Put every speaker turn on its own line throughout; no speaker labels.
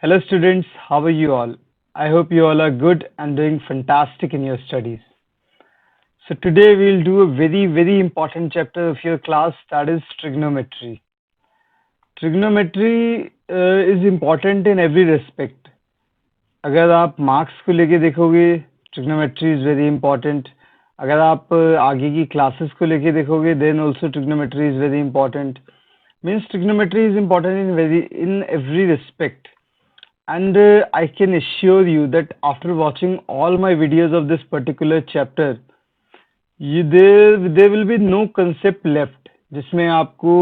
Hello students, how are you all? I hope you all are good and doing fantastic in your studies. So today we'll do a very important chapter of your class, that is trigonometry. Trigonometry is important in every respect. अगर आप marks को लेके देखोगे trigonometry is very important. अगर आप आगे की classes को लेके देखोगे then also trigonometry is very important. Means trigonometry is important in every respect. And I can assure you that after watching all my videos of this particular chapter, there will be no concept left जिसमें आपको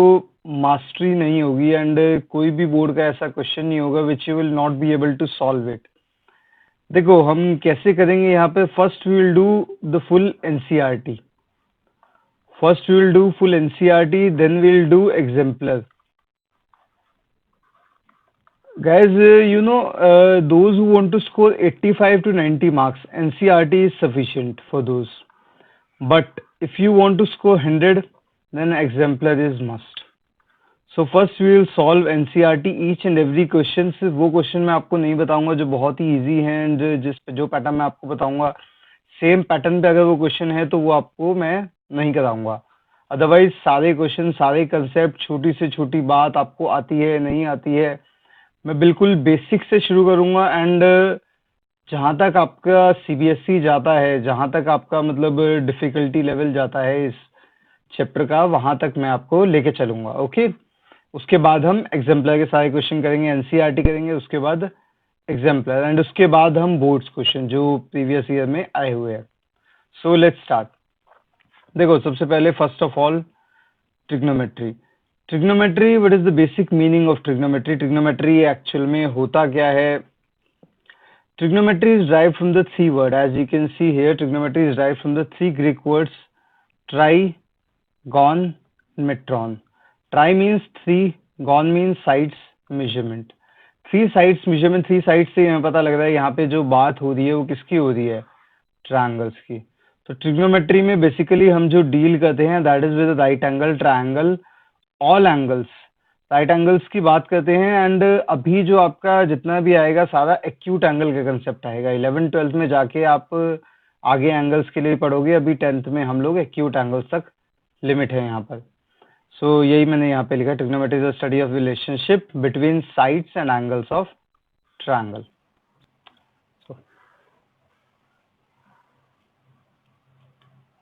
mastery नहीं होगी and कोई भी board का ऐसा question नहीं होगा which you will not be able to solve it. देखो हम कैसे करेंगे यहाँ पे. First we will do the full NCERT. Then we will do exemplar. Guys, those who want to score 85 to 90 marks, NCERT is sufficient for those. But if you want to score 100, then exemplar is must. So first we will solve NCERT each and every question. सिर्फ वो question मैं आपको नहीं बताऊंगा जो बहुत ही easy हैं and जो पैटर्न मैं आपको बताऊंगा सेम पैटर्न पे अगर वो क्वेश्चन है तो वो आपको मैं नहीं कराऊंगा. अदरवाइज सारे क्वेश्चन सारे कंसेप्ट छोटी से छोटी बात आपको आती है नहीं आती है मैं बिल्कुल बेसिक से शुरू करूंगा एंड जहाँ तक आपका सीबीएसई जाता है जहाँ तक आपका मतलब डिफिकल्टी लेवल जाता है इस चैप्टर का वहां तक मैं आपको लेके चलूंगा. ओके उसके बाद हम एग्जाम्पलर के सारे क्वेश्चन करेंगे, एनसीईआरटी करेंगे, उसके बाद एग्जाम्पलर एंड उसके बाद हम बोर्ड्स क्वेश्चन जो प्रीवियस ईयर में आए हुए हैं. So let's start. देखो सबसे पहले first of all trigonometry. Trigonometry what is the basic meaning of trigonometry. Trigonometry actual में होता क्या है. Trigonometry is derived from the three word as you can see here. Trigonometry is derived from the three Greek words tri, gon, metron. Tri means three, gon means sides measurement. Three sides measurement. Three sides से हमें पता लग रहा है यहाँ पे जो बात हो रही है वो किसकी हो रही है, ट्रायंगल्स की. तो ट्रिग्नोमेट्री में बेसिकली हम जो डील करते हैं that is with right angle, triangle, all angles. Right angles की बात करते हैं एंड अभी जो आपका जितना भी आएगा सारा एक्यूट एंगल का कंसेप्ट आएगा. 11th-12th में जाके आप आगे एंगल्स के लिए पढ़ोगे. अभी 10th में हम लोग एक्यूट एंगल्स तक लिमिट है यहाँ पर. सो यही मैंने यहाँ पे लिखा. Trigonometry is the study of relationship between sides and angles of triangle.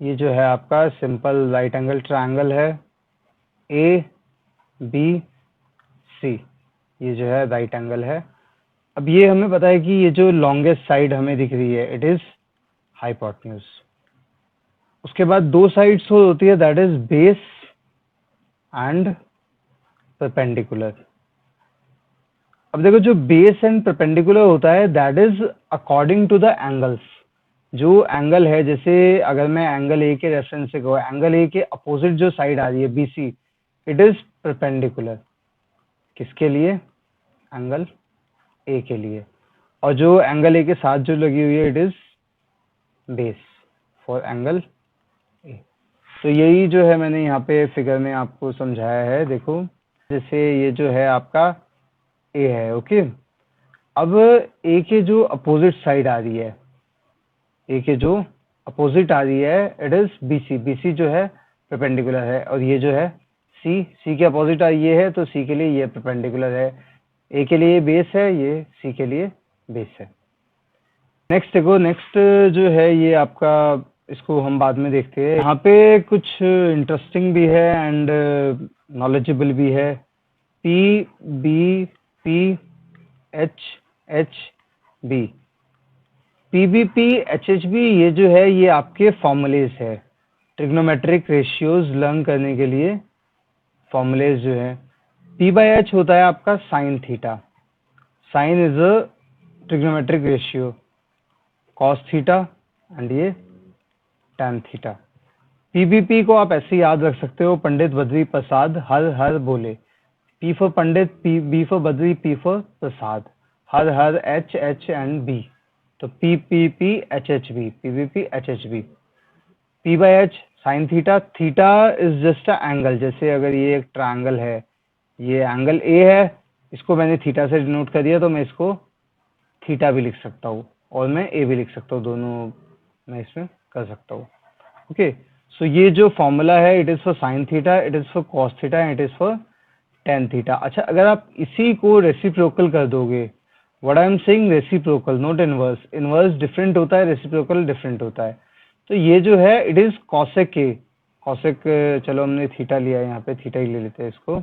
ये जो है आपका सिंपल राइट एंगल ट्रायंगल है ए बी सी. ये जो है राइट एंगल है. अब ये हमें पता है कि ये जो लॉन्गेस्ट साइड हमें दिख रही है इट इज हाइपोटेन्यूज. उसके बाद दो साइड्स होती है that is base and perpendicular. अब देखो जो बेस एंड परपेंडिकुलर होता है that is according to the angles. जो एंगल है जैसे अगर मैं एंगल ए के रेफरेंस से कहूँ एंगल ए के अपोजिट जो साइड आ रही है बीसी इट इज परपेंडिकुलर. किसके लिए, एंगल ए के लिए. और जो एंगल ए के साथ जो लगी हुई है it is base for angle A. तो यही जो है मैंने यहाँ पे फिगर में आपको समझाया है. देखो जैसे ये जो है आपका ए है. ओके अब ए के जो अपोजिट साइड आ रही है, ए के जो अपोजिट आ रही है इट इज बीसी. बीसी जो है परपेंडिकुलर है और ये जो है सी. सी के अपोजिट ये है तो सी के लिए ये परपेंडिकुलर है. ए के लिए बेस है, ये सी के लिए बेस है. नेक्स्ट देखो नेक्स्ट जो है ये आपका इसको हम बाद में देखते हैं. यहाँ पे कुछ इंटरेस्टिंग भी है एंड नॉलेजेबल भी है. P B P H H B. PBP HHB ये जो है ये आपके फॉर्मूलेज है. ट्रिग्नोमेट्रिक रेशियोज लर्न करने के लिए फॉर्मूलेज जो है. पी बाई एच होता है आपका sine theta. Sine is a trigonometric ratio. Cos theta and ये टैन थीटा. पीबीपी को आप ऐसे याद रख सकते हो, पंडित बद्री प्रसाद हर हर बोले. P for Pandit, B for Badri, P for Prasad. हर हर एच एच एंड बी. तो P P P H H B, PBP H H B. P by H sine theta. Theta is just a angle. जैसे अगर ये एक ट्रायंगल है, ये angle A है इसको मैंने थीटा से डिनोट कर दिया, तो मैं इसको थीटा भी लिख सकता हूँ और मैं ए भी लिख सकता हूँ, दोनों मैं इसमें कर सकता हूँ। ओके, सो ये जो फॉर्मूला है, it is for sine theta, it is for cos theta, it is for tan theta. अच्छा, अगर आप इसी को रेसिप्रोकल कर दोगे, what I am saying reciprocal, not inverse. Inverse different होता है, रेसिप्रोकल डिफरेंट होता है। तो ये जो है it is cosec A, cosec, चलो हमने थीटा लिया है, यहाँ पे थीटा ही ले लेते हैं इसको।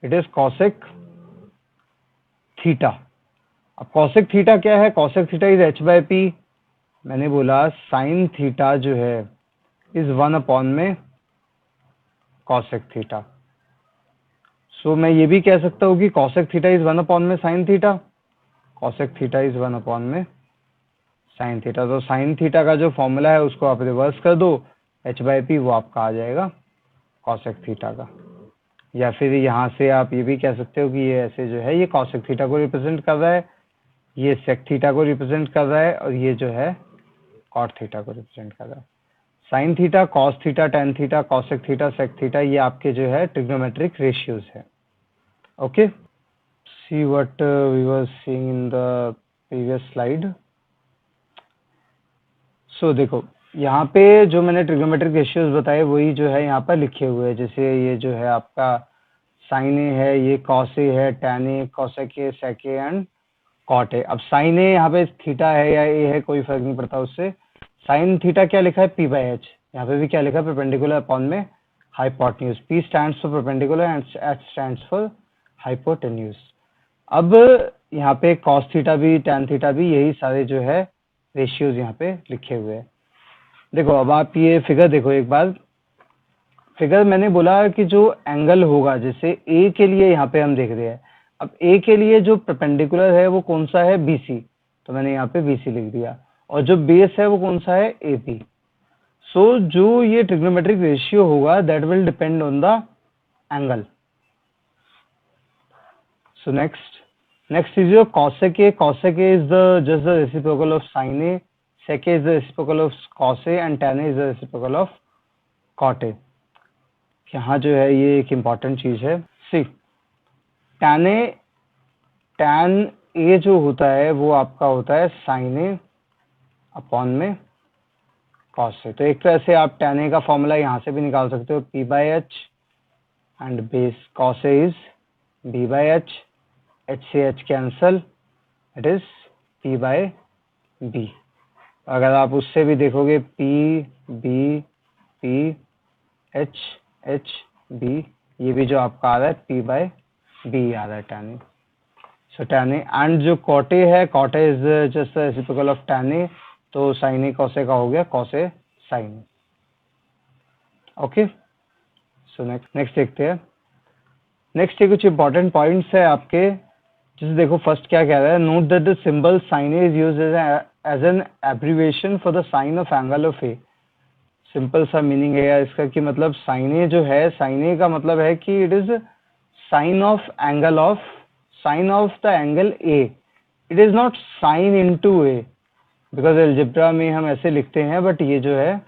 It is cosec theta. अब कॉसेक थीटा क्या है? Cosec theta is H by P. मैंने बोला साइन थीटा जो है इज 1 में कॉसेक थीटा। सो मैं ये भी कह सकता हूँ कि कॉसेक थीटा इज 1 में sine theta, cosec theta is 1 में साइन थीटा। तो साइन थीटा का जो फॉर्मूला है उसको आप रिवर्स कर दो, एच बाई पी वो आपका आ जाएगा कॉसेक थीटा का। या फिर यहाँ से आप ये भी कह सकते हो कि ये ऐसे जो है ये कॉसेक थीटा को रिप्रेजेंट कर रहा है, ये सेक थीटा को रिप्रेजेंट कर रहा है, और ये जो है कॉट थीटा को रिप्रेजेंट कर रहा है। Sine theta, cos theta, tan theta, cosec theta, sec theta, ये आपके जो है ट्रिग्नोमेट्रिक रेशियोज है। Okay, see what we were seeing in the previous slide. So देखो, यहाँ पे जो मैंने ट्रिग्नोमेट्रिक रेशियोज बताए वही जो है यहाँ पर लिखे हुए हैं। जैसे ये जो है आपका साइन ए है, ये कॉस ए है, tan a, cosec a, sec a and cot a. अब साइन ए यहाँ पे थीटा है या ए है, कोई फर्क नहीं पड़ता उससे। साइन थीटा क्या लिखा है? P by H. यहाँ पे भी क्या लिखा है? परपेंडिकुलर अपॉन में hypotenuse. P stands for perpendicular and H stands for hypotenuse. अब यहाँ पे कॉस थीटा भी, टैन थीटा भी, यही सारे जो है रेशियोज यहाँ पे लिखे हुए हैं। देखो, अब आप ये फिगर देखो एक बार। फिगर मैंने बोला कि जो एंगल होगा, जैसे ए के लिए यहाँ पे हम देख रहे हैं, अब ए के लिए जो परपेंडिकुलर है वो कौन सा है? बीसी। तो मैंने यहाँ पे बीसी लिख दिया। और जो बेस है वो कौन सा है? एपी। सो जो ये ट्रिग्नोमेट्रिक रेशियो होगा that will depend on the angle. So next is your cosec A. Cosec A is just the reciprocal of sin A. Sec A is the reciprocal of cos A and tan A is the reciprocal of cot A. यहाँ जो है ये एक important चीज है। सी, tan A जो होता है वो आपका होता है sin A अपॉन में cos A। तो एक तरह से आप tan A का फॉर्मूला यहाँ से भी निकाल सकते हो, P by H and base cos A is B by H, H से H cancel, it is P by B। अगर आप उससे भी देखोगे P B P H H B, ये भी जो आपका आ रहा है P by B आ रहा है tan A। So tan A and जो cot A है, cot A is just reciprocal of tan A, तो sin A cos A का हो गया cos A sin A। Okay, so next देखते हैं। नेक्स्ट ये कुछ इंपॉर्टेंट पॉइंट्स है आपके। जैसे देखो, फर्स्ट क्या कह रहा है? Note that the symbol sine A is used as an abbreviation for the sine of angle of a. Simple सा मीनिंग है इसका कि मतलब साइन ए जो है, साइन ए का मतलब है कि it is sine of angle of, sine of the angle a. It is not sine into a, because algebra में हम ऐसे लिखते हैं, बट ये जो है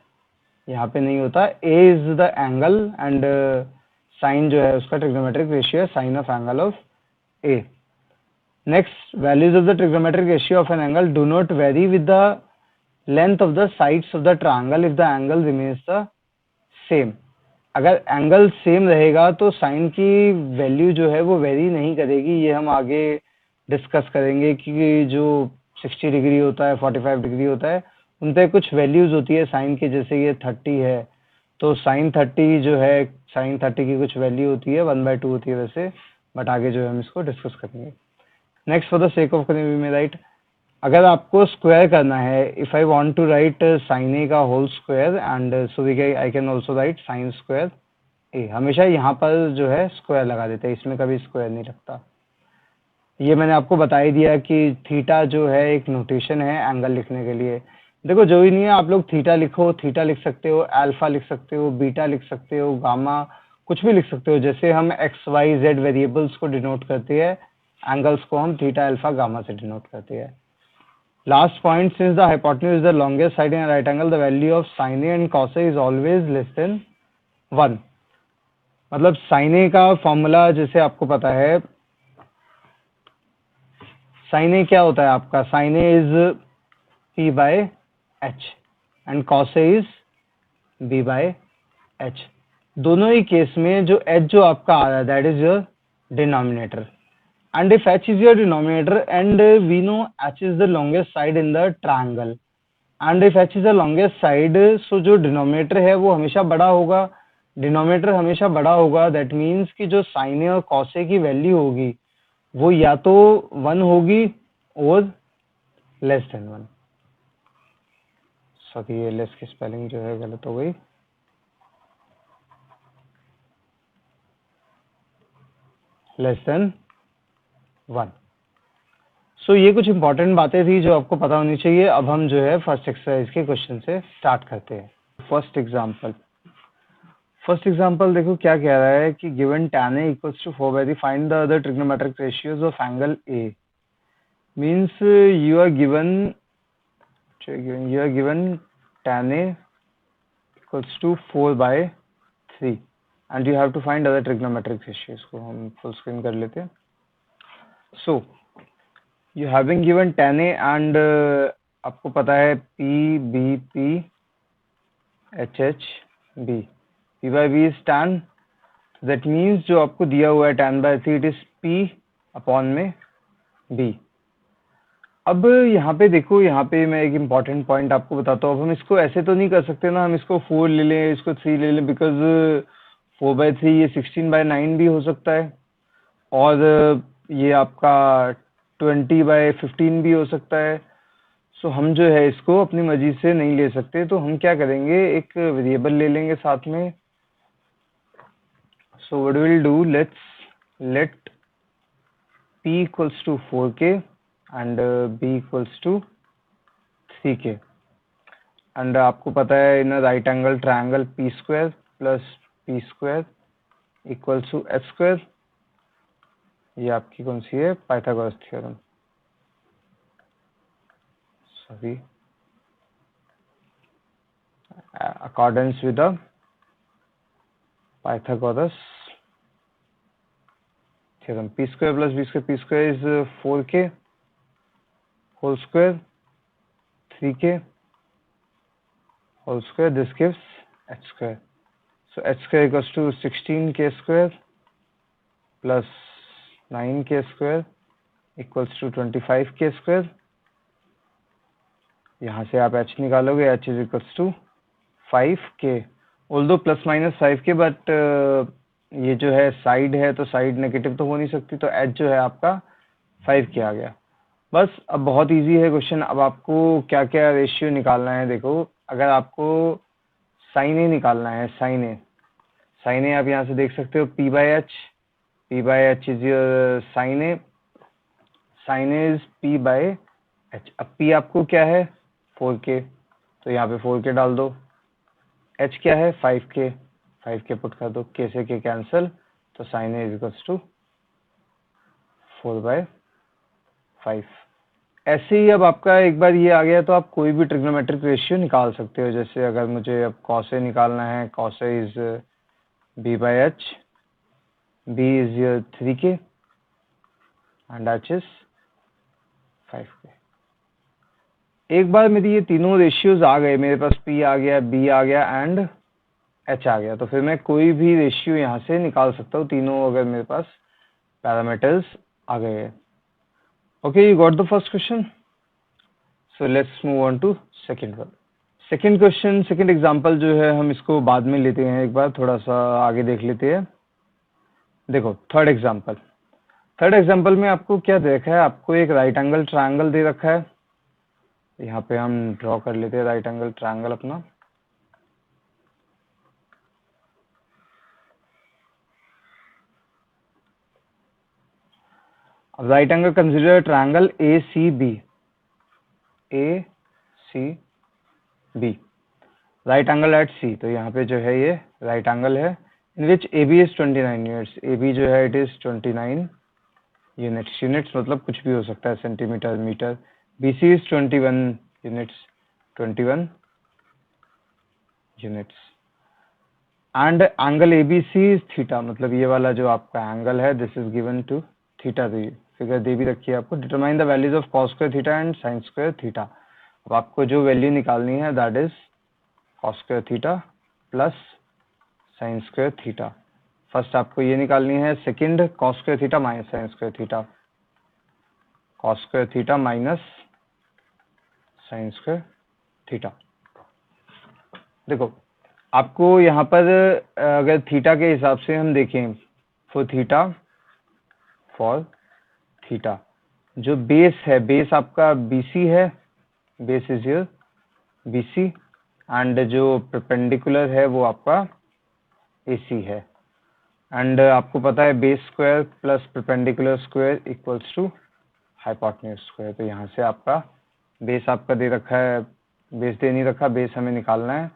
यहाँ पे नहीं होता। A is the angle and sine जो है उसका ट्रिग्नोमेट्रिक रेशियो है sine of angle of A. Next, values of the trigonometric ratio of an angle do not vary with the length of the sides of the triangle if the angle remains the same। अगर angle same रहेगा तो sign की value जो है वो very नहीं करेगी। ये हम आगे डिस्कस करेंगे कि जो 60 डिग्री होता है, 45 डिग्री होता है, उन पे कुछ वैल्यूज होती है साइन की। जैसे ये 30 है तो साइन 30 जो है, साइन 30 की कुछ वैल्यू होती है, 1/2 होती है वैसे, बट आगे जो है हम इसको डिस्कस करेंगे। Next, for the sec of में राइट, अगर आपको स्क्वायर करना है, if I want to write sine A का whole square and so I can also write sine square A. हमेशा यहाँ पर जो है स्क्वायर लगा देते हैं, इसमें कभी स्क्वायर नहीं लगता। ये मैंने आपको बता ही दिया कि थीटा जो है एक नोटेशन है एंगल लिखने के लिए। देखो, जो ही नहीं है, आप लोग थीटा लिखो, थीटा लिख सकते हो, अल्फा लिख सकते हो, बीटा लिख सकते हो, गामा, कुछ भी लिख सकते हो। जैसे हम एक्स वाई जेड वेरिएबल्स को डिनोट करते हैं, एंगल्स को हम थीटा अल्फा गामा से डिनोट करते हैं। Last point, since the hypotenuse is the longest side in right angle the value of sine A and cos a is always less than 1। मतलब sign A का formula जैसे आपको पता है sign ए क्या होता है आपका, sine A is p by h and cos a is b by h. दोनों ही केस में जो एच जो आपका आ रहा है that is your denominator, and if h is your denominator and we know h is the longest side in the triangle and if h is the longest side so जो denominator है वो हमेशा बड़ा होगा, डिनोमिनेटर हमेशा बड़ा होगा, that means कि जो साइन ए और कॉस ए की वैल्यू होगी वो या तो 1 होगी और लेस देन 1। सॉरी ये लेस की स्पेलिंग जो है गलत हो गई, लेस देन 1। सो ये कुछ इंपॉर्टेंट बातें थी जो आपको पता होनी चाहिए। अब हम जो है फर्स्ट एक्सरसाइज के क्वेश्चन से स्टार्ट करते हैं। फर्स्ट एग्जांपल देखो क्या कह रहा है कि given tan a equals to 4/3 find the other trigonometric ratios of angle a। Means you are given tan a equals to 4/3 and you have to find other trigonometric ratios. को हम full screen कर लेते हैं। So you having given tan a and आपको पता है p b p h h b, p by b is tan, that means जो आपको दिया हुआ है tan by 3 it is p upon में b। अब यहाँ पे देखो, यहाँ पे मैं एक इम्पॉर्टेंट पॉइंट आपको बताता हूँ। अब हम इसको ऐसे तो नहीं कर सकते ना, हम इसको 4 ले लें, इसको 3 ले लें, बिकॉज 4/3 ये 16/9 भी हो सकता है और ये आपका 20/15 भी हो सकता है। सो हम जो है इसको अपनी मर्जी से नहीं ले सकते, तो हम क्या करेंगे, एक वेरिएबल ले लेंगे साथ में। So what will do, let p equals to 4k and b equals to 3k and आपको पता है इन right angle triangle p square plus p square equals to h square. ये आपकी कौन सी है, Pythagoras theorem, sorry, accordance with the Pythagoras theorem. p square plus b square, p square is 4k whole square 3k whole square, this gives h square. So h square equals to 16k square plus 9k square equals to 25k square। यहाँ से आप h निकालोगे, h is equals to 5k, although plus minus 5k, but ये जो है side है तो side negative तो हो नहीं सकती, तो h जो है आपका 5k आ गया। बस अब बहुत इजी है क्वेश्चन। अब आपको क्या क्या रेशियो निकालना है, देखो अगर आपको साइन ए निकालना है, साइन ए आप यहाँ से देख सकते हो p by h इज your sine A is p by h। अब p आपको क्या है 4k, तो यहाँ पे 4k डाल दो, h क्या है 5k पुट कर दो, k से k कैंसिल, तो sine A is equals to 4/5। ऐसे ही अब आपका एक बार ये आ गया तो आप कोई भी ट्रिग्नोमेट्रिक रेशियो निकाल सकते हो। जैसे अगर मुझे अब कॉस ए निकालना है, cos a is b by h, b is your 3k and h is 5k। एक बार मेरी ये तीनों रेशियोज आ गए, मेरे पास p आ गया, b आ गया एंड h आ गया, तो फिर मैं कोई भी रेशियो यहाँ से निकाल सकता हूँ, तीनों अगर मेरे पास पैरामीटर्स आ गए। Okay, you got the first question. So let's move on to second one. Second question, second example जो है हम इसको बाद में लेते हैं, एक बार थोड़ा सा आगे देख लेते हैं। देखो थर्ड एग्जाम्पल में आपको क्या दे रखा है, आपको एक राइट एंगल ट्रायंगल दे रखा है। यहाँ पे हम ड्रॉ कर लेते हैं राइट एंगल ट्रायंगल अपना। अब right angle consider triangle ACB, right angle at C, तो यहाँ पे जो है ये राइट एंगल है इन विच AB इज 29 यूनिट्स। AB जो है इट इज 29 यूनिट्स, मतलब कुछ भी हो सकता है, centimetre, metre. BC is 21 units, 21 units and angle ABC is theta, मतलब ये वाला जो आपका एंगल है this is given to theta. Figure दे भी रखी है आपको। Determine the values of cos square theta and sine square theta. अब आपको जो वैल्यू निकालनी है that is cos square theta plus sine square theta. First आपको ये निकालनी है, second cos square theta minus sign square theta, cos square theta minus sign square theta. देखो आपको यहाँ पर अगर थीटा के हिसाब से हम देखें, फॉर थीटा जो बेस है, बेस आपका BC है, base is your BC, and जो परपेंडिकुलर है वो आपका AC है। एंड आपको पता है base square plus perpendicular square equals to hypotenuse square. तो यहाँ से आपका बेस आपका दे रखा है, बेस दे नहीं रखा, बेस हमें निकालना है।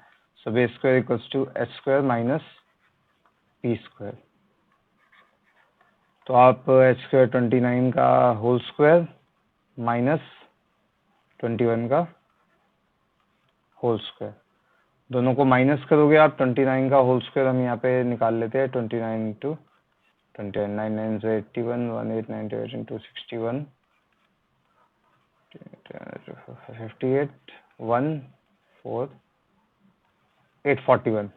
So base square equals to h square minus p square. तो आप h स्क्वायर 29 का होल स्क्वायर माइनस 21 का होल स्क्वायर, दोनों को माइनस करोगे आप। 29 का होल स्क्वायर हम यहाँ पे निकाल लेते हैं, 29 इंटू 29, 9 9 से 81, 1 8 98 इंटू 61, 58, 1 4 841,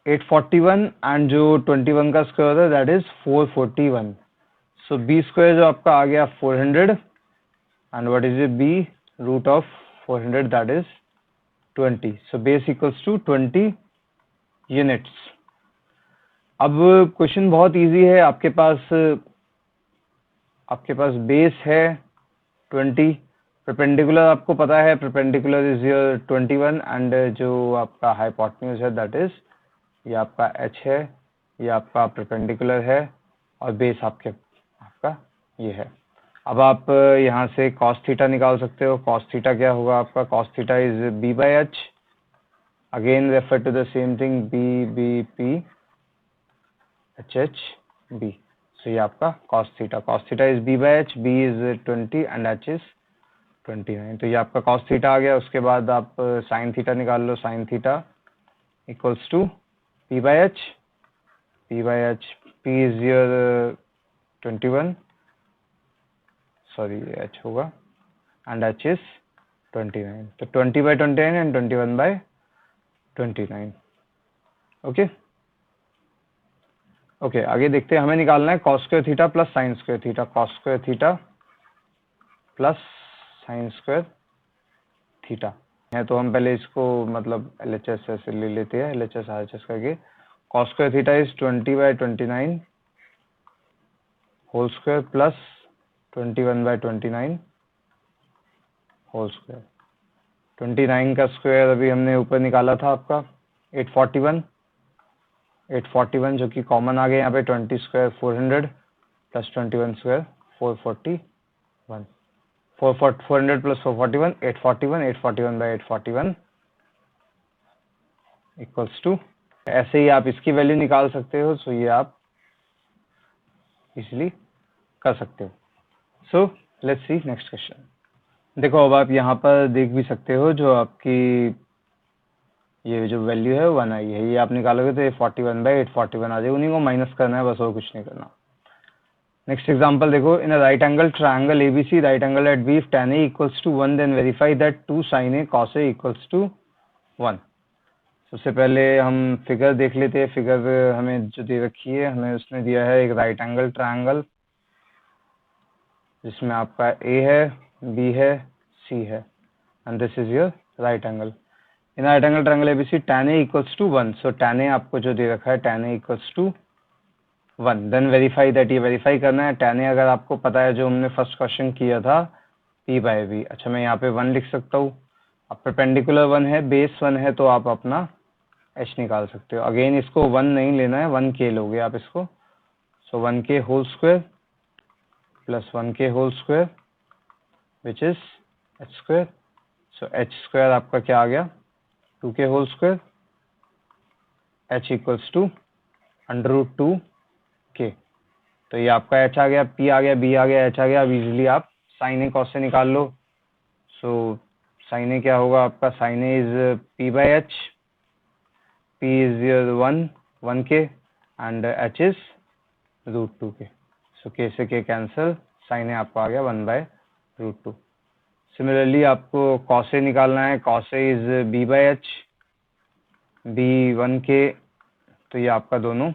841 एंड जो 21 का स्क्वायर है that is 441। So b square जो आपका आ गया 400 and what is b root of 400 that is 20। So base equals to 20 units. अब क्वेश्चन बहुत इजी है, आपके पास बेस है 20, परपेंडिकुलर आपको पता है, परपेंडिकुलर इज योर 21 एंड जो आपका हाइपोटेन्यूज है दैट इज ये आपका h है, ये आपका परपेंडिकुलर है और बेस आपका ये है। अब आप यहाँ से cos थीटा निकाल सकते हो। cos थीटा क्या होगा आपका, cos theta is b/h, again refer to the same thing, b/p h b। So ये आपका cos theta is b/h, b is 20 and h is 29। तो ये आपका cos थीटा आ गया। उसके बाद आप sin थीटा निकाल लो, sin theta equals to p/h, p is your 21, sorry h होगा एंड h इज 29। तो 20/29 एंड 21/29। ओके, आगे देखते हैं। हमें निकालना है cos square theta plus sine square theta, cos square theta plus sine square theta है। तो हम पहले इसको मतलब LHS ऐसे ले लेते हैं, LHS RHS करके। cos square theta is 20/29 whole square plus 21/29 whole square. 29 का स्क्वायर अभी हमने ऊपर निकाला था आपका 841 जो कि कॉमन आ गया यहाँ पे। 20 square 400 plus 21 square 441, 400 plus 441 841/841 equals to, ऐसे ही आप इसकी वैल्यू निकाल सकते हो। सो ये आप इजिली कर सकते हो। So let's see next question. देखो अब आप यहाँ पर देख भी सकते हो, जो आपकी ये जो वैल्यू है 1 आई है, ये आप निकालोगे तो ये 41/841 आ जाएगा। उन्हीं को माइनस करना है बस, और कुछ नहीं करना। नेक्स्ट एग्जांपल देखो, in a right angle triangle ABC, right angle at B, if tan A equals to 1 then verify that 2 sin A cos A equals to 1। सबसे पहले हम फिगर देख लेते हैं। फिगर हमें जो दे रखी है, हमें उसने दिया है एक राइट एंगल ट्रायंगल जिसमें आपका A है, B है, C है and this is your right angle. In right angle triangle ABC tan A equals to 1। So tan A आपको जो दे रखा है tan A equals to 1, then verify that, ये वेरीफाई करना है। tan A अगर आपको पता है, जो हमने फर्स्ट क्वेश्चन किया था p/b। अच्छा, मैं यहाँ पे 1 लिख सकता हूँ। अब परपेंडिकुलर 1 है, बेस 1 है, तो आप अपना h निकाल सकते हो। अगेन इसको 1 नहीं लेना है, 1k लोगे आप इसको। So 1k whole square plus 1k whole square which is h square. So h square आपका क्या आ गया, 2k whole square, h equals to √2k। तो ये आपका h आ गया, p आ गया, b आ गया, h आ गया। अब इजिली आप साइन ए कॉस से निकाल लो। सो साइन ए क्या होगा आपका, sine A is p/h, p इज 1k and h is √2k। So k से के कैंसिल, साइन ए आपको आ गया 1/√2। सिमिलरली आपको कॉस ए निकालना है, cos a is b/h, b1k, तो ये आपका दोनों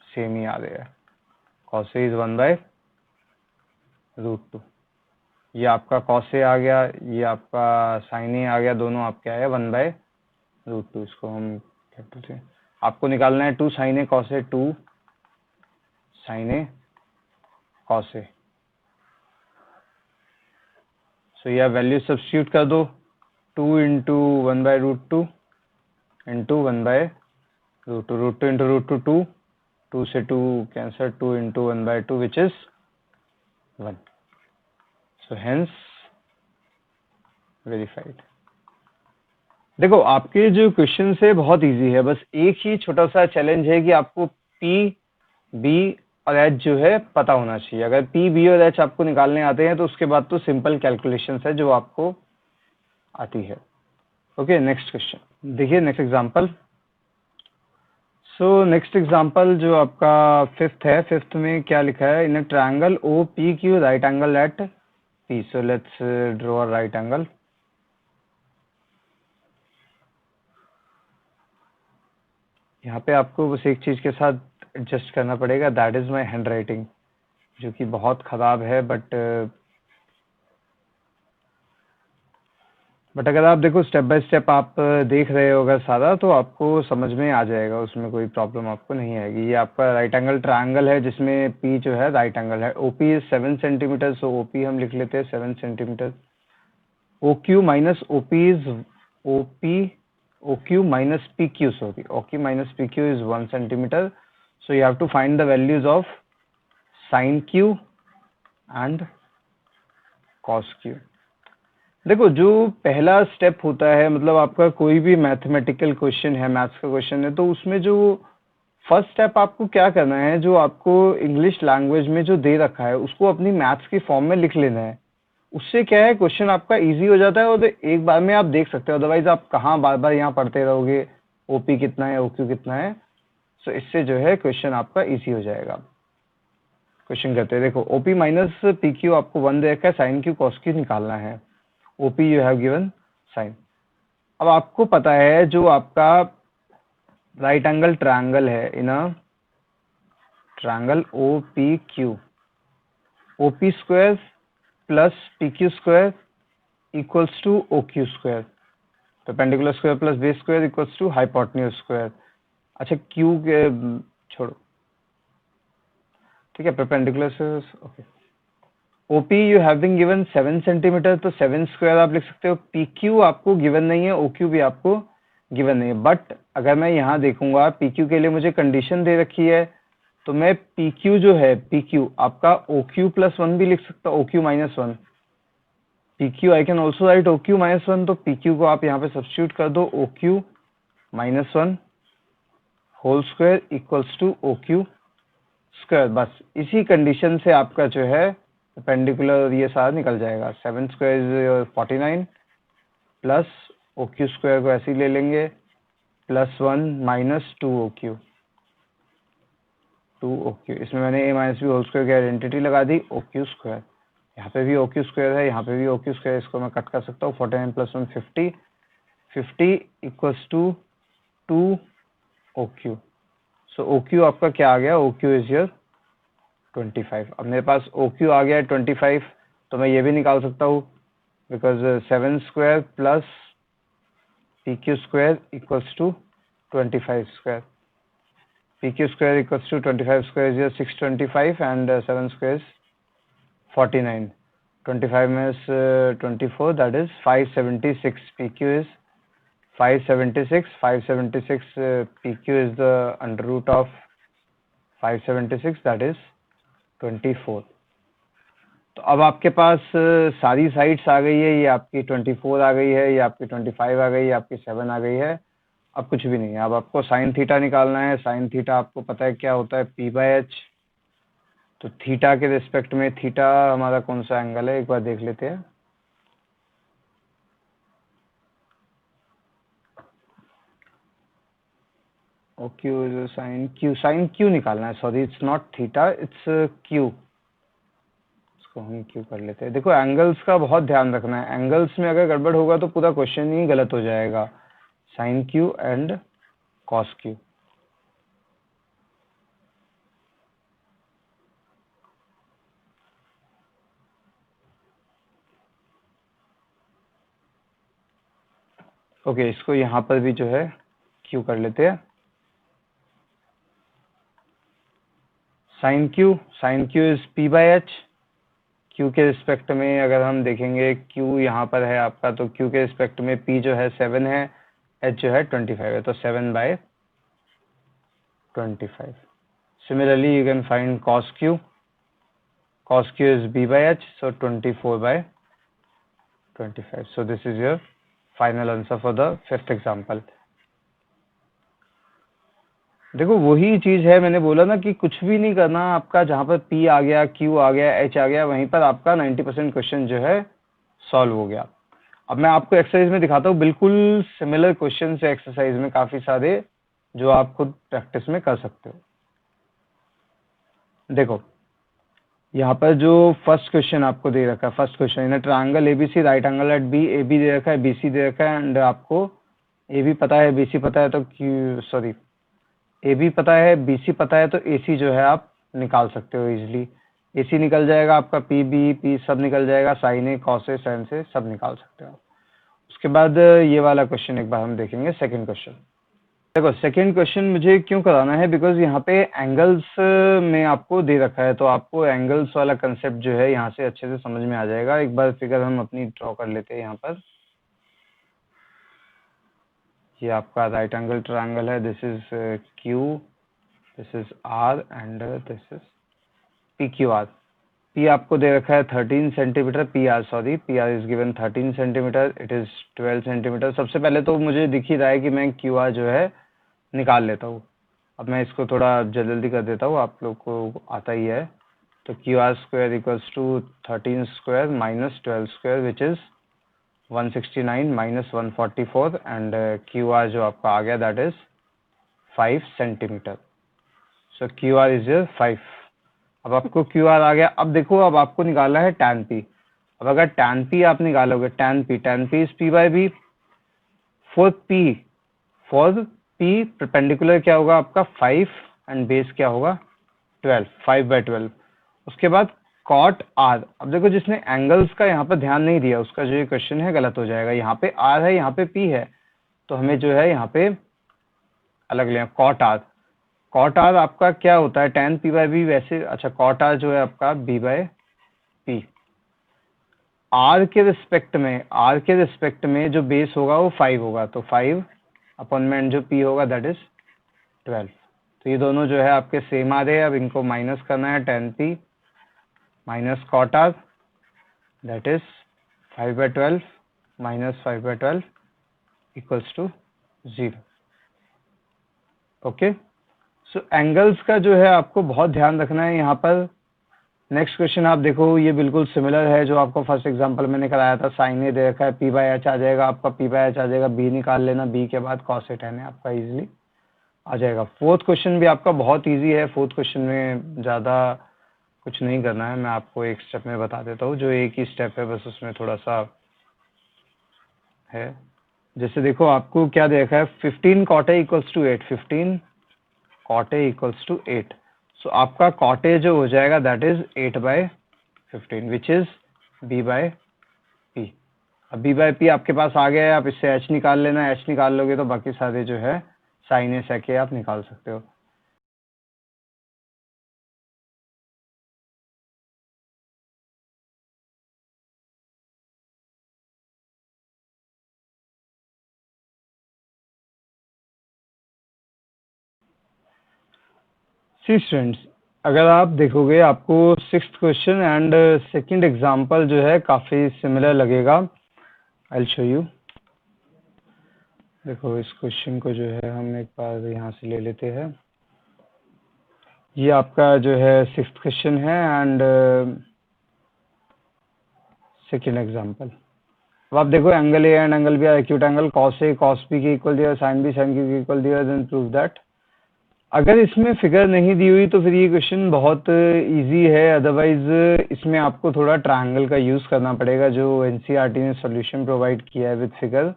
सेम ही आ रहा है, कॉस ए इज 1/√2। ये आपका कॉस ए आ गया, ये आपका साइन ए आ गया, दोनों आपके आए 1/√2। इसको हम क्या बोलते हैं, आपको निकालना है 2 sign A cos A, 2 sign A cos A. सो यह वैल्यू सब्स्टिट्यूट कर दो, 2 इंटू 1/√2 इंटू 1/√2, √2 इंटू √2 2, 2 से 2 cancer, 2 into 1/2 which is 1। So hence verified. देखो आपके जो क्वेश्चन है बहुत इजी है, बस एक ही छोटा सा चैलेंज है कि आपको पी, बी और एच जो है पता होना चाहिए। अगर पी, बी और एच आपको निकालने आते हैं तो उसके बाद तो सिंपल कैलकुलेशंस है जो आपको आती है। ओके, नेक्स्ट क्वेश्चन देखिए, next example. So next example जो आपका फिफ्थ है, फिफ्थ में क्या लिखा है, in a triangle O P Q right angle at P. So let's draw a right angle. यहाँ पे आपको बस एक चीज के साथ एडजस्ट करना पड़ेगा, that is my hand writing, जो कि बहुत खराब है, बट अगर आप देखो स्टेप बाय स्टेप आप देख रहे हो अगर सारा, तो आपको समझ में आ जाएगा, उसमें कोई प्रॉब्लम आपको नहीं आएगी। ये आपका राइट एंगल ट्रायंगल है जिसमें पी जो है राइट एंगल है। OP is 7 centimetre, so OP हम लिख लेते हैं 7 centimetre. O Q minus OP is OP, O Q minus P Q, sorry, O Q minus P Q is 1 centimetre. So you have to find the values of sine Q and cos Q. देखो जो पहला step होता है, मतलब आपका कोई भी mathematical question है, मैथ्स का क्वेश्चन है, तो उसमें जो फर्स्ट स्टेप आपको क्या करना है, जो आपको इंग्लिश लैंग्वेज में जो दे रखा है उसको अपनी मैथ्स की फॉर्म में लिख लेना है। उससे क्या है, क्वेश्चन आपका इजी हो जाता है और एक बार में आप देख सकते हो, अदरवाइज आप कहाँ बार बार यहाँ पढ़ते रहोगे ओपी कितना है, ओक्यू कितना है। सो इससे जो है क्वेश्चन आपका इजी हो जाएगा। क्वेश्चन करते हैं, देखो ओपी माइनस पी क्यू आपको 1 दे रखा है, साइन क्यू कॉस क्यू निकालना है। OP you have given sine. अब आपको पता है जो आपका राइट एंगल ट्रायंगल है, in a triangle O P Q, OP square plus P Q square equals to O Q square, perpendicular square plus base square equals to hypotenuse square. अच्छा Q के छोड़ो, ठीक है, परपेंडिकुलर से okay. OP you have been given 7 centimetre, तो 7 square आप लिख सकते हो। पी क्यू आपको गिवन नहीं है, ओ क्यू भी आपको गिवन नहीं है, बट अगर मैं यहाँ देखूंगा पी क्यू के लिए मुझे कंडीशन दे रखी है, तो मैं पी क्यू जो है, पी क्यू आपका ओ क्यू प्लस 1 भी लिख सकता हूँ, O Q minus 1। P Q I can also write O Q minus 1, तो पी क्यू को आप यहाँ पे सब्स्टिट्यूट कर दो, O Q minus 1 whole square equals to O Q square. बस इसी कंडीशन से आपका जो है परपेंडिकुलर ये सारा निकल जाएगा। 7 square is 49 plus O Q square को ऐसे ही ले लेंगे, plus 1 minus 2 O Q, 2 O Q. इसमें मैंने A minus B whole square की आइडेंटिटी लगा दी, ओ क्यू स्क्वायर। यहाँ पे भी ओ क्यू स्क्वायर है, यहाँ पे भी ओ क्यू स्क्वायर, इसको मैं कट कर सकता हूँ। 49 plus 1 50, 50 equals to 2 O Q. So O Q आपका क्या आ गया, ओ क्यू इज योर 25। अब मेरे पास ओ क्यू आ गया है 25, तो मैं ये भी निकाल सकता हूँ, because 7 square plus P Q square equals to 25 square. P Q square equals to 25 square is 625 and 7 square is 49। 25 minus 24, that is 576. PQ is 576. 576 PQ is the under root of 576, that is 24। तो अब आपके पास सारी sides आ गई है, ये आपकी 24 आ गई है, ये आपकी 25 आ गई है, आपकी 7 आ गई है। अब कुछ भी नहीं है, अब आपको साइन थीटा निकालना है। साइन थीटा आपको पता है क्या होता है, पी बाई एच। तो थीटा के रिस्पेक्ट में थीटा हमारा कौन सा एंगल है, एक बार देख लेते हैं। O Q is sine Q, sine Q निकालना है, sorry it's not theta, it's Q. इसको हम क्यू कर लेते हैं। देखो एंगल्स का बहुत ध्यान रखना है, एंगल्स में अगर गड़बड़ होगा तो पूरा क्वेश्चन ही गलत हो जाएगा। Sine Q and cos Q. Okay, इसको यहाँ पर भी जो है क्यू कर लेते हैं। Sine Q is P by H. Q के रिस्पेक्ट में अगर हम देखेंगे, क्यू यहाँ पर है आपका, तो क्यू के रिस्पेक्ट में पी जो है 7 है, एच जो है 25 है, तो 7/25। Similarly you can find cos Q is b by h, so 24/25. So this is your final answer for the fifth example. देखो वही चीज है, मैंने बोला ना कि कुछ भी नहीं करना आपका, जहां पर P आ गया, Q आ गया, H आ गया, वहीं पर आपका 90% क्वेश्चन जो है सॉल्व हो गया। अब मैं आपको एक्सरसाइज में दिखाता हूँ, बिल्कुल सिमिलर क्वेश्चन है एक्सरसाइज में काफी सारे, जो आप खुद प्रैक्टिस में कर सकते हो। देखो यहाँ पर जो फर्स्ट क्वेश्चन आपको दे रखा है, first question in triangle ABC, right angle at B, A B दे रखा है, बीसी दे रखा है, एंड आपको ए बी पता है, बीसी पता है, तो ए बी पता है, बीसी पता है, तो एसी जो है आप निकाल सकते हो इजिली। एसी निकल जाएगा आपका, पी बी पी सब निकल जाएगा, sign A cos A sign से सब निकाल सकते हो। उसके बाद ये वाला क्वेश्चन एक बार हम देखेंगे, सेकेंड क्वेश्चन। देखो सेकेंड क्वेश्चन मुझे क्यों कराना है, बिकॉज यहाँ पे एंगल्स में आपको दे रखा है, तो आपको एंगल्स वाला कंसेप्ट जो है यहाँ से अच्छे से समझ में आ जाएगा। एक बार फिगर हम अपनी ड्रॉ कर लेते हैं यहाँ पर। ये आपका राइट एंगल ट्रायंगल है, this is Q, this is R and this is P Q R. P आपको दे रखा है 13 centimetre, P R is given 13 centimetre, it is 12 centimetre. सबसे पहले तो मुझे दिख ही रहा है कि मैं क्यू आर जो है निकाल लेता हूँ। अब मैं इसको थोड़ा जल्दी कर देता हूँ, आप लोग को आता ही है। तो Q R square equals to 13 square minus 12 square which is 169 minus 144, and Q R जो आपका आ गया that is 5 centimetre. So Q R is 5। अब आपको क्यू आर आ गया। अब देखो अब आपको निकालना है टैन पी। अब अगर टैन पी आप निकालोगे, tan P is P by B. For P perpendicular क्या होगा आपका 5 एंड बेस क्या होगा 12, 5/12। उसके बाद कॉट आर। अब देखो जिसने एंगल्स का यहाँ पर ध्यान नहीं दिया उसका जो ये क्वेश्चन है गलत हो जाएगा। यहाँ पे आर है, यहाँ पे पी है, तो हमें जो है यहाँ पे अलग लेना। कॉट आर आपका क्या होता है, tan p बाई बी वैसे। अच्छा कॉट आर जो है आपका b बाई पी। आर के रिस्पेक्ट में जो बेस होगा वो 5 होगा, तो 5 अपॉन में जो p होगा दैट इज 12। तो ये दोनों जो है आपके सेम आ रहे हैं। अब इनको माइनस करना है, tan p minus cot R that is 5/12 minus 5/12 equals to 0। Okay, so angles का जो है आपको बहुत ध्यान रखना है यहाँ पर। नेक्स्ट क्वेश्चन आप देखो, ये बिल्कुल सिमिलर है जो आपको फर्स्ट एग्जांपल मैंने कराया था। साइन ए दे रखा है, पी बाई एच आ जाएगा आपका, पी बाई एच आ जाएगा, बी निकाल लेना, बी के बाद कॉस ए tan है आपका इजीली आ जाएगा। फोर्थ क्वेश्चन भी आपका बहुत इजी है। फोर्थ क्वेश्चन में ज़्यादा कुछ नहीं करना है, मैं आपको एक स्टेप में बता देता हूँ, जो एक ही स्टेप है बस उसमें थोड़ा सा है। जैसे देखो आपको क्या दे रखा है, 15 cot A equals to 8, 15 cot A equals to 8। So आपका cot A जो हो जाएगा that is 8/15 which is b by P. अब b बाई पी आपके पास आ गया है, आप इससे h निकाल लेना, h निकाल लोगे तो बाकी सारे जो है साइन ए सेक ए आप निकाल सकते हो। सी स्टूडेंट्स, अगर आप देखोगे आपको sixth question and second example जो है काफ़ी सिमिलर लगेगा। I will show you. देखो इस क्वेश्चन को जो है हम एक बार यहाँ से ले लेते हैं। ये आपका जो है सिक्स्थ क्वेश्चन है एंड सेकंड एग्जांपल। अब आप देखो angle A and angle B are acute angle, cos A cos B के इक्वल दिया, साइन बी साइन के इक्वल दिया, देन प्रूव दैट अगर इसमें फिगर नहीं दी हुई तो फिर ये क्वेश्चन बहुत इजी है, अदरवाइज इसमें आपको थोड़ा ट्रायंगल का यूज करना पड़ेगा जो एनसीईआरटी ने सॉल्यूशन प्रोवाइड किया है विद फिगर।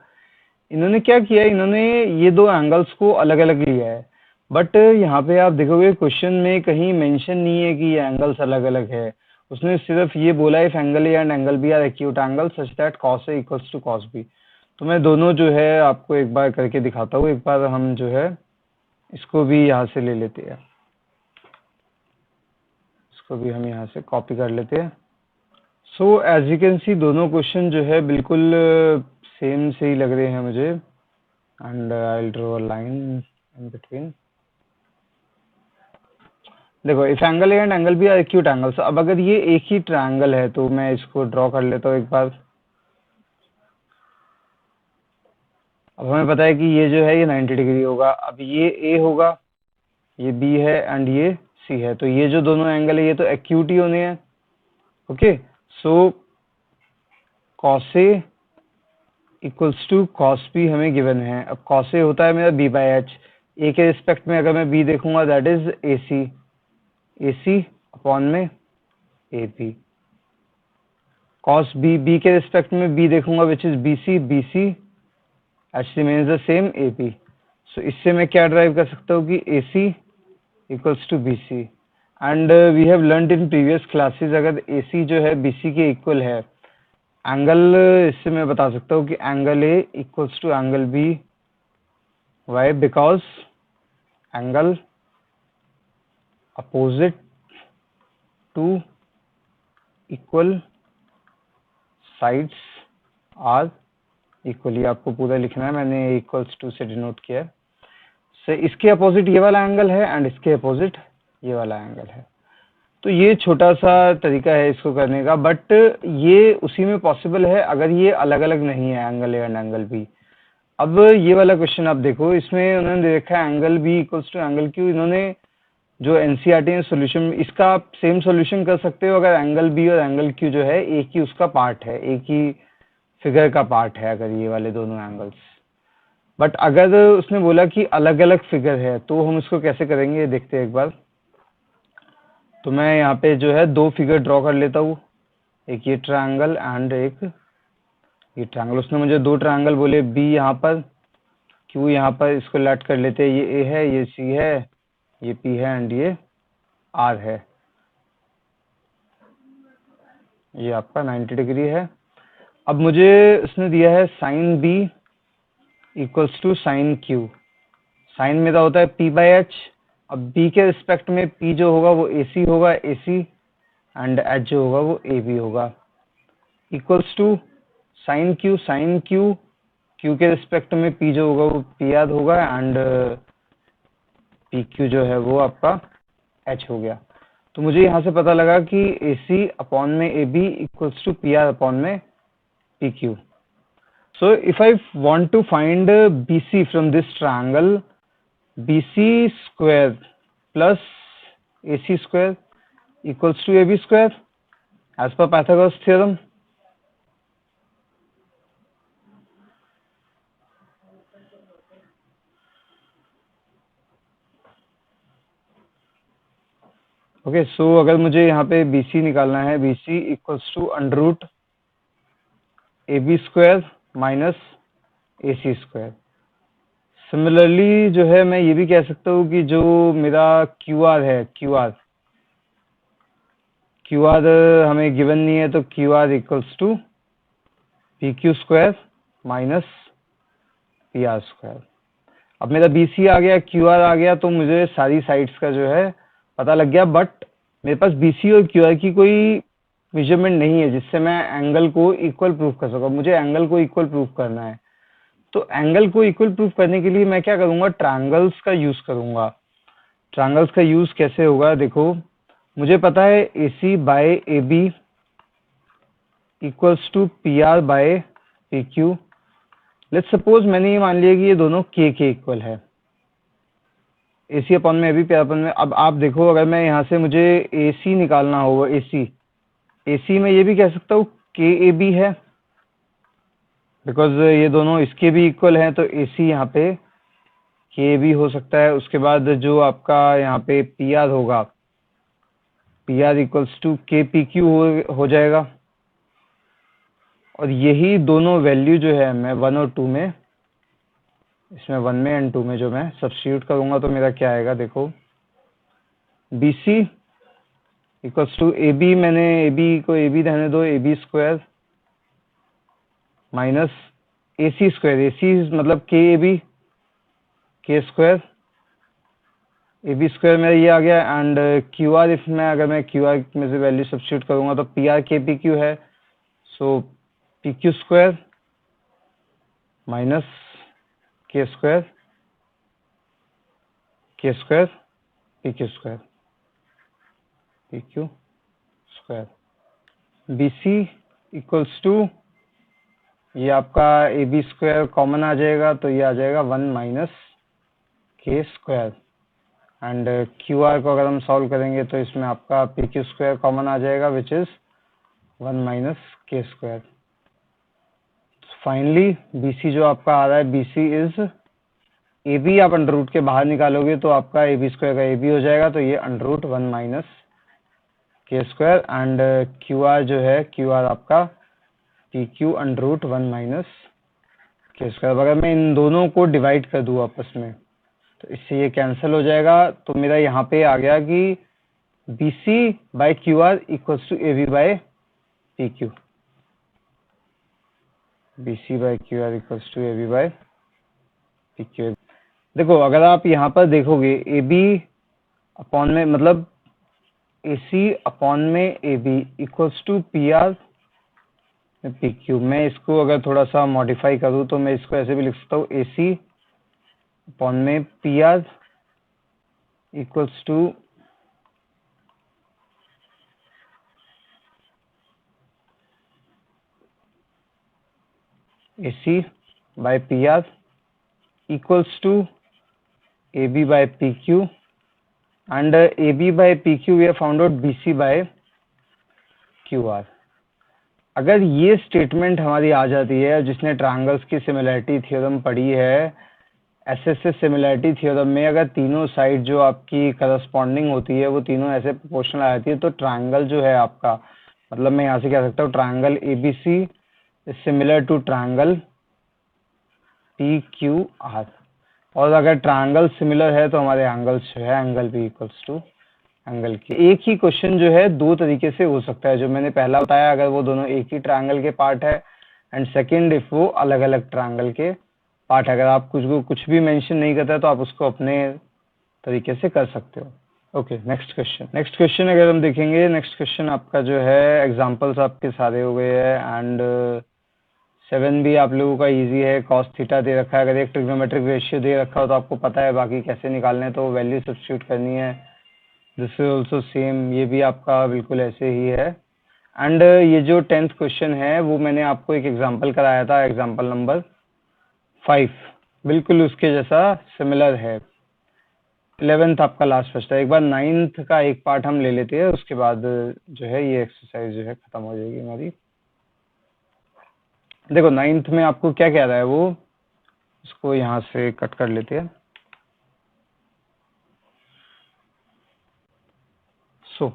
इन्होंने क्या किया है, इन्होंने ये दो एंगल्स को अलग अलग लिया है, बट यहाँ पे आप देखोगे क्वेश्चन में कहीं मेंशन नहीं है कि ये एंगल्स अलग अलग है। उसने सिर्फ ये बोला है if angle A and angle B are acute angle such that cos A equals to cos B. तो मैं दोनों जो है आपको एक बार करके दिखाता हूँ। एक बार हम जो है इसको भी यहाँ से ले लेते हैं, इसको भी हम यहाँ से कॉपी कर लेते हैं। So as you can see दोनों क्वेश्चन जो है बिल्कुल सेम से ही लग रहे हैं मुझे, and I will draw a line in between. देखो if angle A and angle B are acute angles, अब अगर ये एक ही ट्रायंगल है तो मैं इसको ड्रॉ कर लेता हूँ एक बार। अब हमें पता है कि ये जो है ये 90 डिग्री होगा। अब ये ए होगा, ये बी है एंड ये सी है, तो ये जो दोनों एंगल है ये तो एक्यूट ही होने हैं। Okay, so cos A equals to cos B हमें गिवन है। अब कॉस ए होता है मेरा बी बाई एच, ए के रिस्पेक्ट में अगर मैं बी देखूंगा that is A C, A C upon में A B. Cos B, B के रिस्पेक्ट में बी देखूंगा which is B C, B C H remains the same A B. So इससे मैं क्या ड्राइव कर सकता हूँ कि A C equals to B C, and we have learned in previous classes अगर ए सी जो है बी सी के इक्वल है, एंगल इससे मैं बता सकता हूँ कि angle A equals to angle B. Why? Because angle opposite to equal sides are equally. आपको पूरा लिखना है, मैंने इक्वल्स टू से डिनोट किया है। से इसके अपोजिट ये वाला एंगल है एंड इसके अपोजिट ये वाला एंगल है। तो ये छोटा सा तरीका है इसको करने का, बट ये उसी में पॉसिबल है अगर ये अलग अलग नहीं है angle A and angle B. अब ये वाला क्वेश्चन आप देखो, इसमें उन्होंने देखा है angle B equals to angle Q. इन्होंने जो एनसीईआरटी ने सोल्यूशन, इसका आप सेम सोल्यूशन कर सकते हो अगर एंगल बी और एंगल क्यू जो है एक ही उसका पार्ट है, एक ही फिगर का पार्ट है अगर ये वाले दोनों एंगल्स। बट अगर उसने बोला कि अलग अलग फिगर है तो हम इसको कैसे करेंगे देखते हैं एक बार। तो मैं यहाँ पे जो है दो फिगर ड्रॉ कर लेता हूँ, एक ये ट्रायंगल एंड एक ये ट्रायंगल। उसने मुझे दो ट्रायंगल बोले, बी यहाँ पर, क्यू यहाँ पर। इसको लेट कर लेते हैं, ये ए है, ये सी है, ये पी है एंड ये आर है। ये आपका 90 डिग्री है। अब मुझे उसने दिया है sine B equals to sine Q. Sine मेरा होता है पी बाई एच। अब बी के रिस्पेक्ट में पी जो होगा वो ए सी होगा, ए सी, एंड एच जो होगा वो ए बी होगा, equals to sine Q, sine Q, Q के रिस्पेक्ट में पी जो होगा वो पी आर होगा एंड पी क्यू जो है वो आपका एच हो गया। तो मुझे यहाँ से पता लगा कि ए सी अपॉन में A B equals to P R upon में P Q. So if I want to find BC from this triangle, BC square plus AC square equals to AB square as per Pythagoras theorem. Okay, so अगर मुझे यहाँ पे BC निकालना है, BC equals to under root AB square minus AC square. Similarly जो है मैं ये भी कह सकता हूँ कि जो मेरा QR है, QR हमें गिवन नहीं है, तो QR equals to PQ square minus PR square. अब मेरा BC आ गया, QR आ गया, तो मुझे सारी साइड्स का जो है पता लग गया। बट मेरे पास BC और QR की कोई मेजरमेंट नहीं है जिससे मैं एंगल को इक्वल प्रूफ कर सकूं। मुझे एंगल को इक्वल प्रूफ करना है, तो एंगल को इक्वल प्रूफ करने के लिए मैं क्या करूंगा, ट्रायंगल्स का यूज करूंगा। ट्रायंगल्स का यूज कैसे होगा, देखो मुझे पता है AC by AB equals to PR by PQ। Let's suppose मैंने ये मान लिया कि ये दोनों K के इक्वल है, AC अपॉन में AB, PR अपॉन में। अब आप देखो अगर मैं यहाँ से मुझे AC निकालना होगा, AC में ये भी कह सकता हूँ KAB है, बिकॉज ये दोनों इसके भी इक्वल हैं, तो AC यहाँ पे के भी हो सकता है। उसके बाद जो आपका यहाँ पे पी आर होगा, पी आर इक्वल्स टू के पी क्यू हो जाएगा। और यही दोनों वैल्यू जो है मैं 1 और 2 में, इसमें 1 में एंड 2 में जो मैं सब्स्टिट्यूट करूंगा तो मेरा क्या आएगा, देखो B C equals to A B, मैंने ए बी को ए बी रहने दो, A B square minus A C square, A C मतलब के स्क्वायर, ए बी स्क्वायर मेरा ये आ गया। एंड क्यू आर, इसमें अगर मैं क्यू आर में से वैल्यू सब्स्टिट्यूट करूंगा तो P R K P Q है, so P Q square minus K square P Q square B C equals to, ये आपका ए बी स्क्वायर कॉमन आ जाएगा तो ये आ जाएगा 1 minus K square. And Q are को अगर हम सॉल्व करेंगे तो इसमें आपका पी क्यू स्क्वायर कॉमन आ जाएगा which is 1 minus K square. Finally B C जो आपका आ रहा है, B C is A B, आप अंडर रूट के बाहर निकालोगे तो आपका ए बी स्क्वायर का ए बी हो जाएगा, तो ये under root 1 minus K square. And Q R जो है, क्यू आर आपका P Q under root 1 minus K square. अगर मैं इन दोनों को डिवाइड कर दूं आपस में तो इससे ये कैंसिल हो जाएगा, तो मेरा यहाँ पे आ गया कि B C by Q R equals to A B by P Q, B C by Q R equals to A B by P Q. देखो अगर आप यहाँ पर देखोगे ए बी अपॉन में, मतलब ए सी अपॉन में A B equals to P R P Q. मैं इसको अगर थोड़ा सा मॉडिफाई करूँ तो मैं इसको ऐसे भी लिख सकता हूँ, ए सी अपॉन में P R equals to A C by P R equals to A B by P Q. And A B by P Q we have found out B C by Q R. अगर ये statement हमारी आ जाती है, जिसने triangles की similarity theorem पढ़ी है, SSS similarity theorem में अगर तीनों साइड जो आपकी करस्पॉन्डिंग होती है वो तीनों ऐसे प्रोपोर्शनल आ जाती है, तो ट्रायंगल जो है आपका, मतलब मैं यहाँ से कह सकता हूँ triangle ABC is similar to triangle P Q R. और अगर ट्रायंगल सिमिलर है तो हमारे एंगल्स जो है, angle B equals to angle Q. एक ही क्वेश्चन जो है दो तरीके से हो सकता है, जो मैंने पहला बताया अगर वो दोनों एक ही ट्रायंगल के पार्ट है, एंड सेकंड इफ वो अलग अलग ट्रायंगल के पार्ट है। अगर आप कुछ भी मेंशन नहीं करता है तो आप उसको अपने तरीके से कर सकते हो। ओके, नेक्स्ट क्वेश्चन अगर हम देखेंगे, नेक्स्ट क्वेश्चन आपका जो है, एग्जांपल्स आपके सारे हो गए हैं एंड 7 भी आप लोगों का इजी है। कॉस थीटा दे रखा है, अगर एक ट्रिग्नोमेट्रिक रेशियो दे रखा हो तो आपको पता है बाकी कैसे निकालने हैं, तो वैल्यू सब्स्टिट्यूट करनी है। दिस इज ऑल्सो सेम, ये भी आपका बिल्कुल ऐसे ही है। एंड ये जो 10th क्वेश्चन है वो मैंने आपको एक एग्जांपल कराया था, एग्जांपल नंबर 5, बिल्कुल उसके जैसा सिमिलर है। 11th आपका लास्ट बचता है। एक बार 9th का एक पार्ट हम ले लेते हैं, उसके बाद जो है ये एक्सरसाइज जो है खत्म हो जाएगी हमारी। देखो 9th में आपको क्या कह रहा है वो, इसको यहाँ से कट कर लेते हैं। सो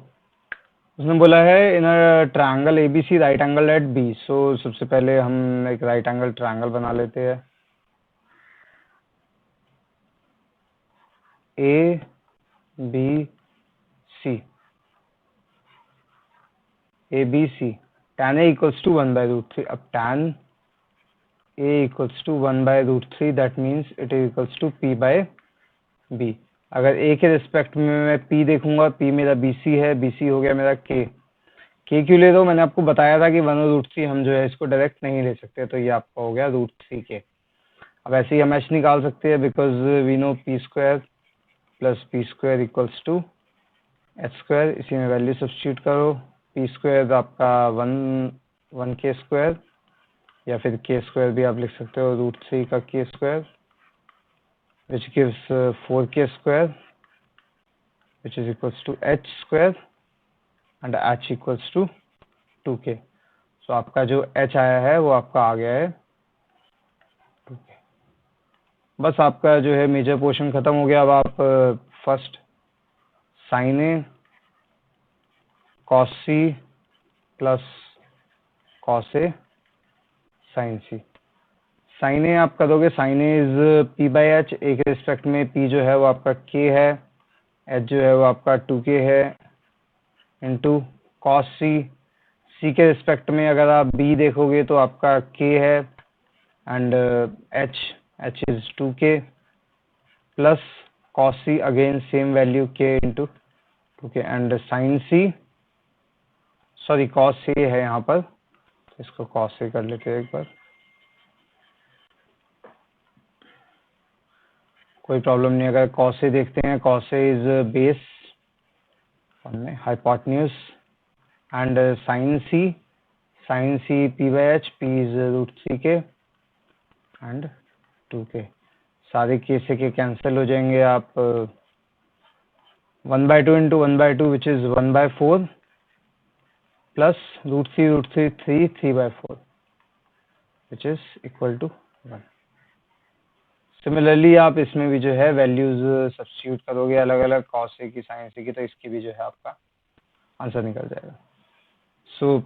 उसने बोला है in a triangle ABC right angle at B. So सबसे पहले हम एक राइट एंगल ट्रायंगल बना लेते हैं। A B C, A B C, tan a equals to 1/√3। अब tan a equals to 1/√3 that means it is equals to p by b। अगर a के रिस्पेक्ट में मैं p देखूंगा, p मेरा bc है, bc हो गया मेरा k। k क्यों ले दो, मैंने आपको बताया था कि 1/√3 हम जो है इसको डायरेक्ट नहीं ले सकते, तो ये आपका हो गया √3k। अब ऐसे ही हम h निकाल सकते हैं, because we know p square plus p square equals to h square. इसी में वैल्यू सब्स्टिट्यूट करो, p स्क्वायर आपका 1k स्क्वायर, या फिर k स्क्वायर भी आप लिख सकते हो, √3 का k square which gives 4k square which is equals to h square and h equals to 2k। so आपका जो h आया है वो आपका आ गया है 2k। बस आपका जो है मेजर पोर्शन खत्म हो गया। अब आप first sine A cos C plus cos A sine C. Sine A आप कर दोगे, sine A is P by H, A के रिस्पेक्ट में पी जो है वो आपका के है, एच जो है वो आपका 2k है, इंटू कॉस सी, सी के रिस्पेक्ट में अगर आप बी देखोगे तो आपका के है and H is 2k plus cos C again same value K into 2k and sine C, sorry cos C है यहाँ पर, इसको कॉस सी कर लेते हैं एक बार, कोई प्रॉब्लम नहीं। अगर कॉस सी देखते हैं, cos C is base hypotenuse and sine C P by H, P is root C K and 2k। सारे के से के कैंसिल हो जाएंगे, आप 1/2 into 1/2 which is 1/4 plus root C 3/4 which is equal to 1। Similarly आप इसमें भी जो है वैल्यूज सब्स्टिट्यूट करोगे अलग अलग, कॉस ए की साइन सी की, तो इसकी भी जो है आपका आंसर निकल जाएगा। सो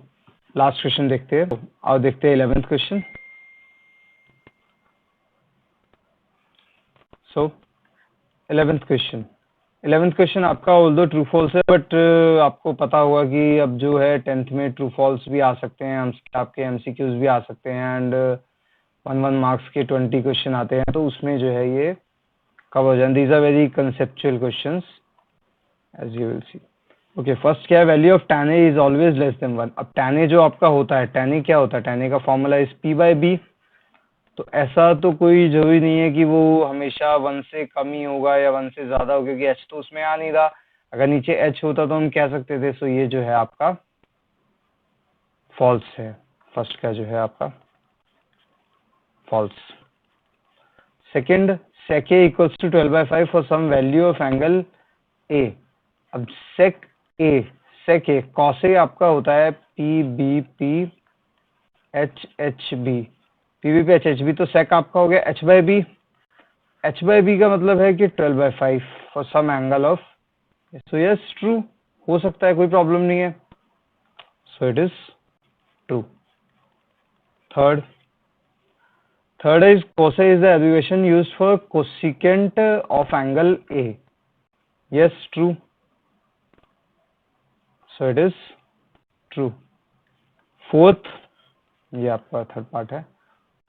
लास्ट क्वेश्चन देखते हैं, और देखते हैं 11th क्वेश्चन। सो 11th क्वेश्चन आपका ऑल्दो ट्रू फॉल्स है, बट आपको पता होगा कि अब जो है 10th में ट्रू फॉल्स भी आ सकते हैं, आपके एमसीक्यूज भी आ सकते हैं एंड 1 मार्क्स के 20 क्वेश्चन आते हैं, तो उसमें जो है ये कवर हो जाए। These are very conceptual questions as you will see. Okay, first क्या है, value of tan a is always less than 1। अब tan a जो आपका होता है, tan a क्या होता है, tan a का formula is p by B, तो ऐसा तो कोई जरूरी नहीं है कि वो हमेशा 1 से कम ही होगा या 1 से ज्यादा होगा, क्योंकि h तो उसमें आ नहीं रहा। अगर नीचे h होता तो हम कह सकते थे। सो ये जो है आपका फॉल्स है, फर्स्ट का जो है आपका false. Second, sec a equals to 12/5 for some value of angle a। अब sec a cos a आपका होता है PBP HHB, PBP HHB, तो sec आपका हो गया h/b। h/b का मतलब है कि 12/5 for some angle of, so yes true, हो सकता है, कोई प्रॉब्लम नहीं है। So it is true. Third is cos A is the abbreviation used for cosecant of angle A. Yes, true. So it is true. Fourth, ये आपका third part है,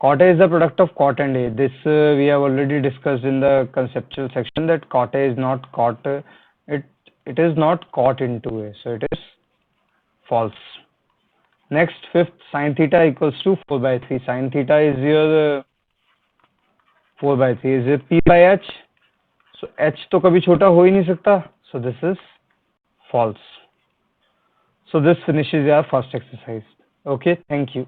cot A is the product of cot and A. This we have already discussed in the conceptual section that cot A is not cot, it is not cot into A. So it is false. Next, fifth, sin theta equals to 4/3. Sin theta is your 4/3 is p by h. So h तो कभी छोटा हो ही नहीं सकता. So this is false. So this finishes your first exercise. Okay, thank you.